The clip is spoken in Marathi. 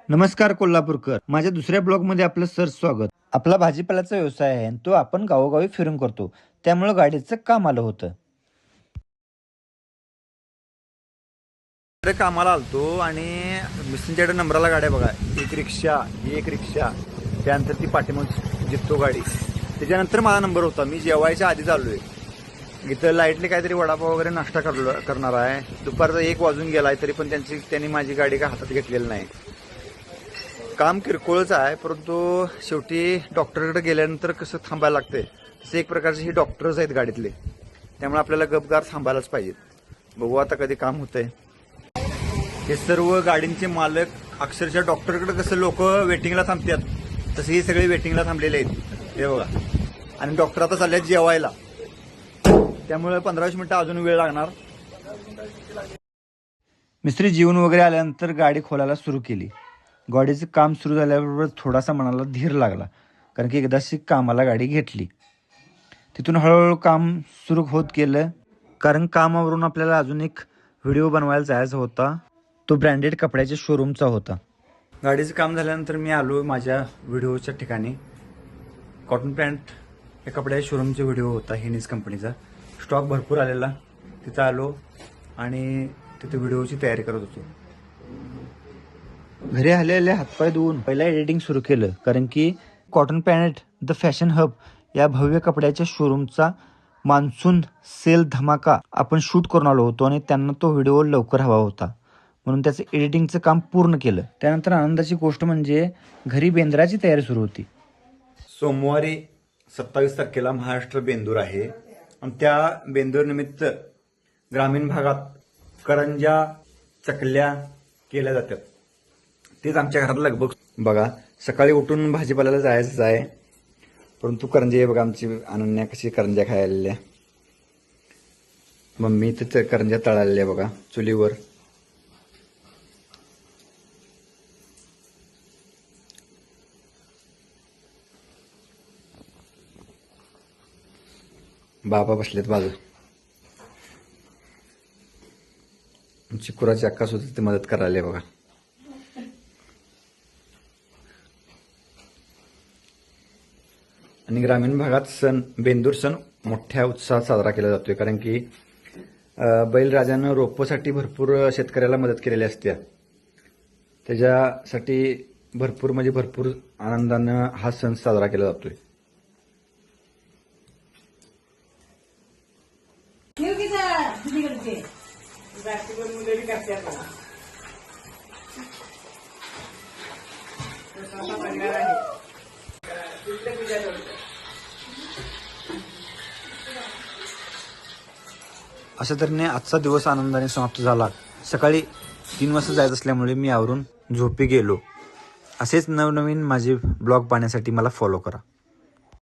नमस्कार कोल्हापूरकर, माझ्या दुसऱ्या ब्लॉगमध्ये आपलं सर स्वागत. आपला भाजीपाल्याचा व्यवसाय आहे आणि तो आपण गावोगावी फिरून करतो, त्यामुळे गाडीचं काम आलं होतं. कामाला आलतो आणि मिस्त्रींच्याकडे नंबराला गाड्या बघा, एक रिक्षा, त्यानंतर ती पाठीमाग जितो गाडी, त्याच्यानंतर माझा नंबर होता. मी जेवायच्या आधीच आलोय. इथं लाईटली काहीतरी वडापाव वगैरे नाश्ता करणार आहे. दुपारचा 1 वाजून गेलाय तरी पण त्यांनी माझी गाडी काय हातात घेतलेली नाही. काम किरकोळच आहे, परंतु शेवटी डॉक्टरकडे गेल्यानंतर कसं थांबायला लागतंय तसे एक प्रकारचे हे डॉक्टर्स आहेत गाडीतले, त्यामुळे आपल्याला गपगार थांबायलाच पाहिजे. बघू आता कधी काम होतंय. हे सर्व गाडींचे मालक अक्षरशः डॉक्टरकडे कसं लोक वेटिंगला थांबतात तसे हे सगळे वेटिंगला थांबलेले आहेत. हे बघा, आणि डॉक्टर आता चालले जेवायला, त्यामुळे 15-20 मिनिटं अजून वेळ लागणार. मिस्त्री जेवून वगैरे आल्यानंतर गाडी खोलायला सुरू केली. गाडीचं काम सुरू झाल्याबरोबर थोडासा मनाला धीर लागला, कारण की एकदाशी कामाला गाडी घेतली. तिथून हळूहळू काम सुरू होत गेलं, कारण कामावरून आपल्याला अजून एक व्हिडिओ बनवायला जायचा होता. तो ब्रँडेड कपड्याच्या शोरूमचा होता. गाडीचं काम झाल्यानंतर मी आलो माझ्या व्हिडिओच्या ठिकाणी. कॉटन पॅन्ट या कपड्याच्या शोरूमचा व्हिडिओ होता, हेनीज कंपनीचा. स्टॉक भरपूर आलेला. तिथं आलो आणि तिथे व्हिडिओची तयारी करत होतो. घरी आलेले हातपाय धुवून पहिला एडिटिंग सुरू केलं, कारण की cotton pant the fashion hub या भव्य कपड्याच्या शोरूमचा मान्सून सेल धमाका आपण शूट करून आलो होतो आणि त्यांना तो व्हिडिओ लवकर हवा होता, म्हणून त्याचं एडिटिंगचं काम पूर्ण केलं. त्यानंतर आनंदाची गोष्ट म्हणजे घरी बेंद्राची तयारी सुरू होती. सोमवारी 27 तारखेला महाराष्ट्र बेंदूर आहे आणि त्या बेंदूर निमित्त ग्रामीण भागात करंजा, चकल्या केल्या जातात. तेच आमच्या घरात लगबग. बघा, सकाळी उठून भाजीपाल्याला जायचंच आहे, परंतु करंजे बघा, आमची अनन्या कशी करंजा खायला. मम्मी तर करंजा तळालेल्या बघा चुलीवर. बाबा बसलेत बाजू. आमची कुराची अक्का सुद्धा ते मदत करायला बघा. आणि ग्रामीण भागात बेंदूर सण मोठ्या उत्साहात साजरा केला जातोय, कारण की बैलराजानं रोपसाठी भरपूर शेतकऱ्याला मदत केलेली असते. त्याच्यासाठी भरपूर आनंदानं हा सण साजरा केला जातोय. अशा तऱ्हेने आजचा दिवस आनंदाने समाप्त झाला. सकाळी 3 वाजता जायचं असल्यामुळे मी आवरून झोपी गेलो. असेच नवनवीन माझे ब्लॉग पाहण्यासाठी मला फॉलो करा.